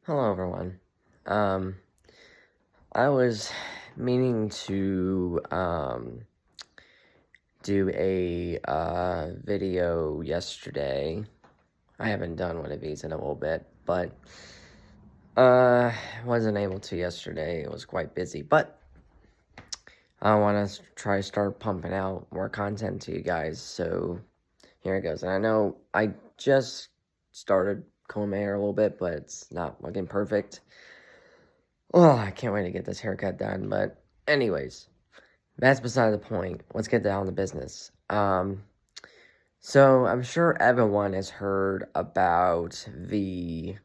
Hello, everyone. Um, I was meaning to do a video yesterday. I haven't done one of these in a little bit, but wasn't able to yesterday. It was quite busy, but I want to try start pumping out more content to you guys. So here it goes. And I know I just started combing my hair a little bit, but it's not looking perfect. Oh, I can't wait to get this haircut done. But anyways, that's beside the point. Let's get down to business. So I'm sure everyone has heard about the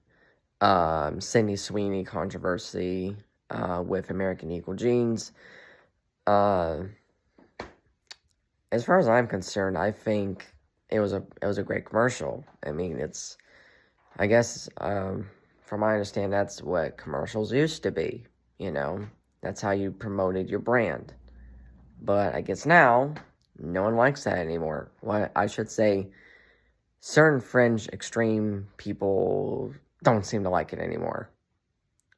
Sydney Sweeney controversy with American Eagle jeans. As far as I'm concerned, I think it was a great commercial. I mean, I guess from my understanding, that's what commercials used to be. That's how you promoted your brand. But I guess now, no one likes that anymore. Well, I should say, certain fringe extreme people don't seem to like it anymore.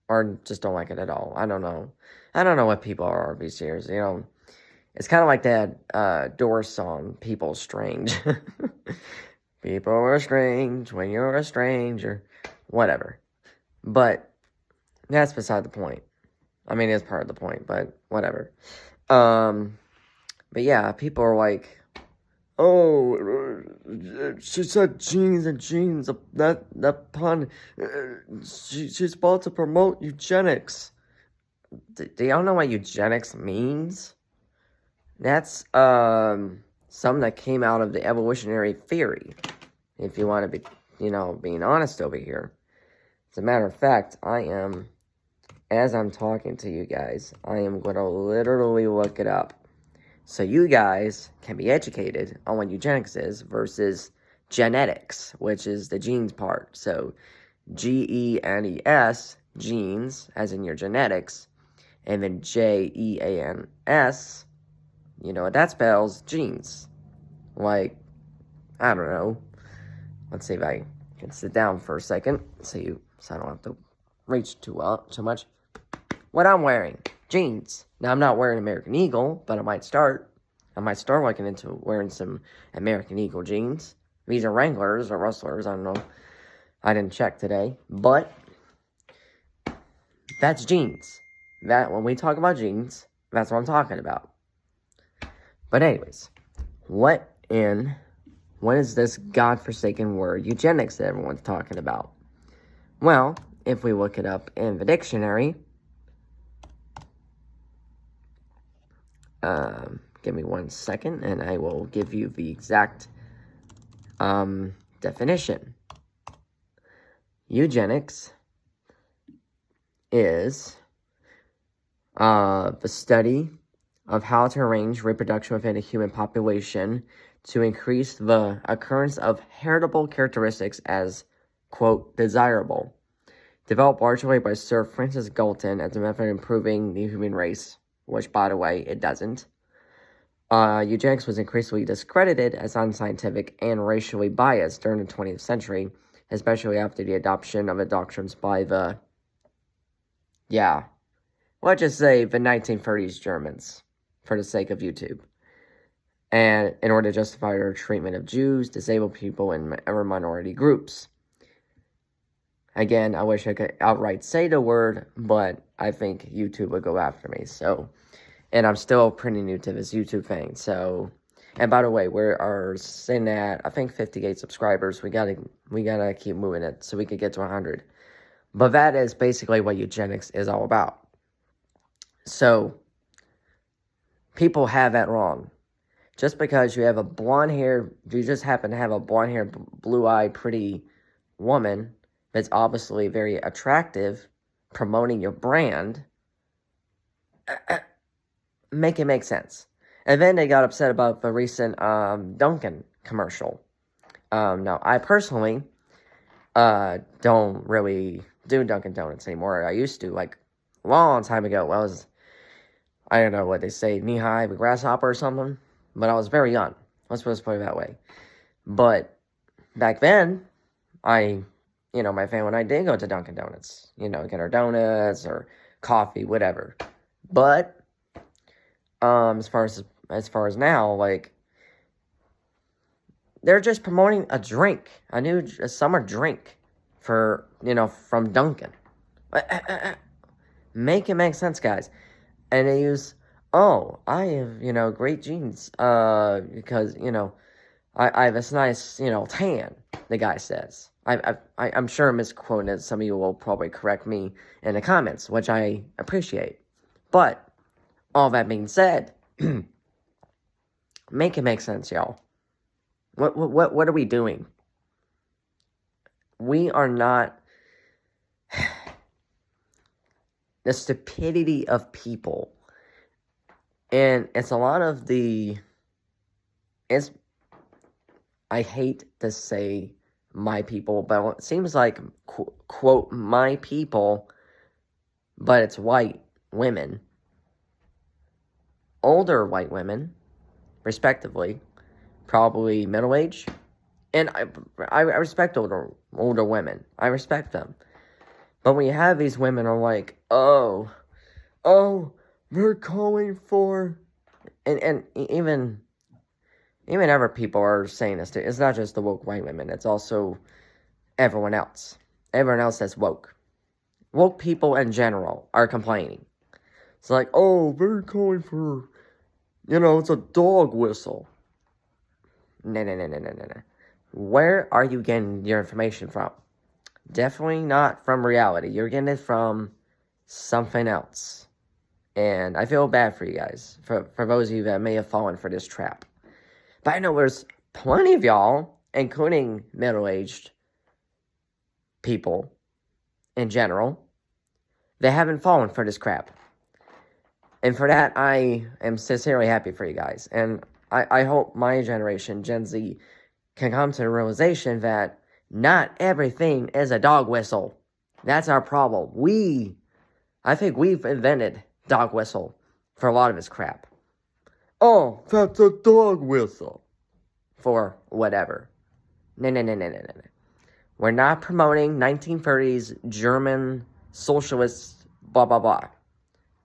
Or just don't like it at all. I don't know. I don't know what people are these years, It's kind of like that Doors song, People Strange. People are strange when you're a stranger. Whatever. But that's beside the point. I mean, it's part of the point, but whatever. But yeah, people are like, oh, she said jeans and jeans. That pun. She's about to promote eugenics. Do y'all know what eugenics means? That's something that came out of the evolutionary theory. If you want to be, being honest over here. As a matter of fact, as I'm talking to you guys, I am going to literally look it up. So you guys can be educated on what eugenics is versus genetics, which is the genes part. So GENES, genes, as in your genetics, and then JEANS, you know what that spells? Genes. Like, I don't know. Let's see if I can sit down for a second so I don't have to reach too much. What I'm wearing, jeans. Now, I'm not wearing American Eagle, but I might start looking into wearing some American Eagle jeans. These are Wranglers or Rustlers, I don't know. I didn't check today, but that's jeans. When we talk about jeans, that's what I'm talking about. But anyways, what is this godforsaken word eugenics that everyone's talking about? Well, if we look it up in the dictionary, give me 1 second and I will give you the exact definition. Eugenics is the study of how to arrange reproduction within a human population to increase the occurrence of heritable characteristics as, quote, desirable. Developed largely by Sir Francis Galton as a method of improving the human race, which, by the way, it doesn't. Eugenics was increasingly discredited as unscientific and racially biased during the 20th century, especially after the adoption of the doctrines by let's just say the 1930s Germans, for the sake of YouTube. And in order to justify their treatment of Jews, disabled people, and other minority groups. Again, I wish I could outright say the word, but I think YouTube would go after me, so... And I'm still pretty new to this YouTube thing, so... And by the way, we are sitting at, I think, 58 subscribers. We gotta keep moving it so we could get to 100. But that is basically what eugenics is all about. So, people have that wrong. Just because you have you just happen to have a blonde-haired, blue-eyed, pretty woman that's obviously very attractive, promoting your brand, make it make sense. And then they got upset about the recent Dunkin commercial. Now, I personally don't really do Dunkin' Donuts anymore. I used to, like, a long time ago. I don't know what they say, knee-high with grasshopper or something. But I was very young. Let's put it that way. But back then, I my family and I did go to Dunkin' Donuts, get our donuts or coffee, whatever. But as far as now, like, they're just promoting a drink, a summer drink for, from Dunkin'. Make it make sense, guys. And they use, oh, I have, great genes, because, I have this nice, tan, the guy says. I'm sure I'm misquoting it. Some of you will probably correct me in the comments, which I appreciate. But, all that being said, make it make sense, y'all. What are we doing? We are not... the stupidity of people. And it's a lot of I hate to say my people, but it seems like, quote, my people, but it's white women. Older white women, respectively, probably middle-aged. And I respect older women. I respect them. But when you have these women are like, oh, they're calling for, and even other people are saying this too. It's not just the woke white women. It's also everyone else. Everyone else that's woke. Woke people in general are complaining. It's like, oh, they're calling for, it's a dog whistle. No. Where are you getting your information from? Definitely not from reality. You're getting it from something else. And I feel bad for you guys. For those of you that may have fallen for this trap. But I know there's plenty of y'all, including middle-aged people in general, that haven't fallen for this crap. And for that, I am sincerely happy for you guys. And I hope my generation, Gen Z, can come to the realization that not everything is a dog whistle. That's our problem. I think we've invented dog whistle for a lot of this crap. Oh, that's a dog whistle. For whatever. No. We're not promoting 1930s German socialist blah blah blah.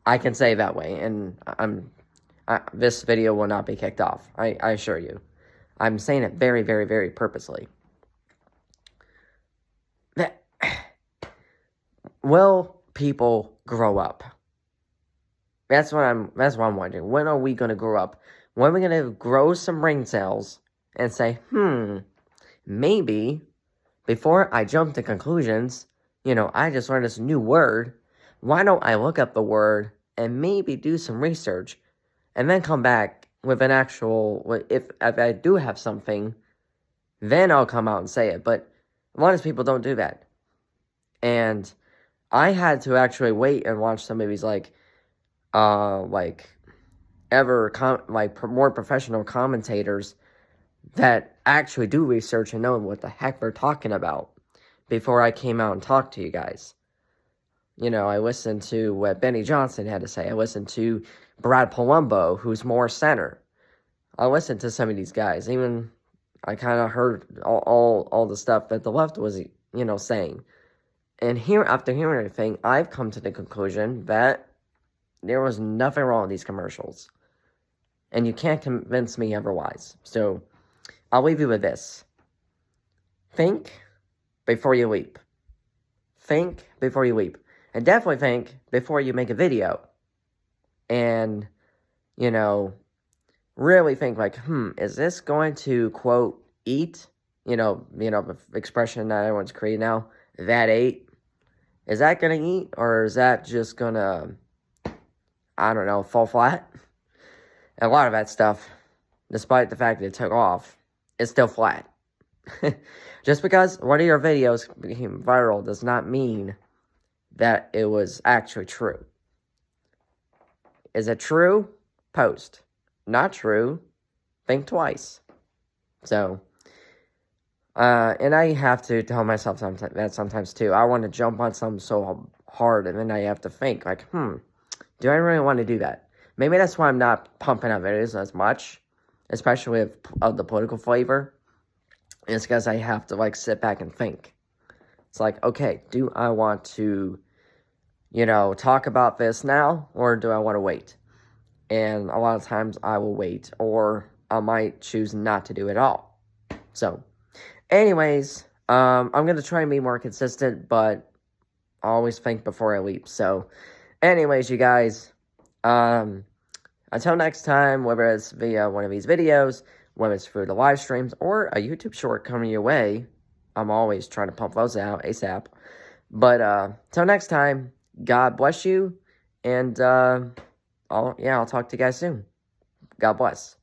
I can say that way, and this video will not be kicked off. I assure you. I'm saying it very, very, very purposely. Will people grow up? That's what I'm wondering. When are we gonna grow up? When are we gonna grow some brain cells and say, maybe before I jump to conclusions, I just learned this new word. Why don't I look up the word and maybe do some research and then come back with an actual, if I do have something, then I'll come out and say it. But a lot of people don't do that. And I had to actually wait and watch some movies more professional commentators that actually do research and know what the heck they're talking about before I came out and talked to you guys. I listened to what Benny Johnson had to say. I listened to Brad Palumbo, who's more center. I listened to some of these guys. Even I kind of heard all the stuff that the left was, saying. And after hearing everything, I've come to the conclusion that there was nothing wrong with these commercials. And you can't convince me otherwise. So, I'll leave you with this. Think before you leap. Think before you leap. And definitely think before you make a video. And, really think like, is this going to, quote, eat? The expression that everyone's creating now, that ate. Is that going to eat? Or is that just going to, I don't know, fall flat? And a lot of that stuff, despite the fact that it took off, is still flat. Just because one of your videos became viral does not mean that it was actually true. Is it true? Post. Not true? Think twice. So, and I have to tell myself that sometimes too. I want to jump on something so hard, and then I have to think, like, do I really want to do that? Maybe that's why I'm not pumping out videos as much, especially of the political flavor. It's because I have to, sit back and think. It's like, okay, do I want to, talk about this now, or do I want to wait? And a lot of times I will wait, or I might choose not to do it at all. So, anyways, I'm going to try and be more consistent, but I always think before I leap. So, anyways, you guys, until next time, whether it's via one of these videos, whether it's through the live streams, or a YouTube short coming your way, I'm always trying to pump those out ASAP. But, till next time, God bless you, and, I'll talk to you guys soon. God bless.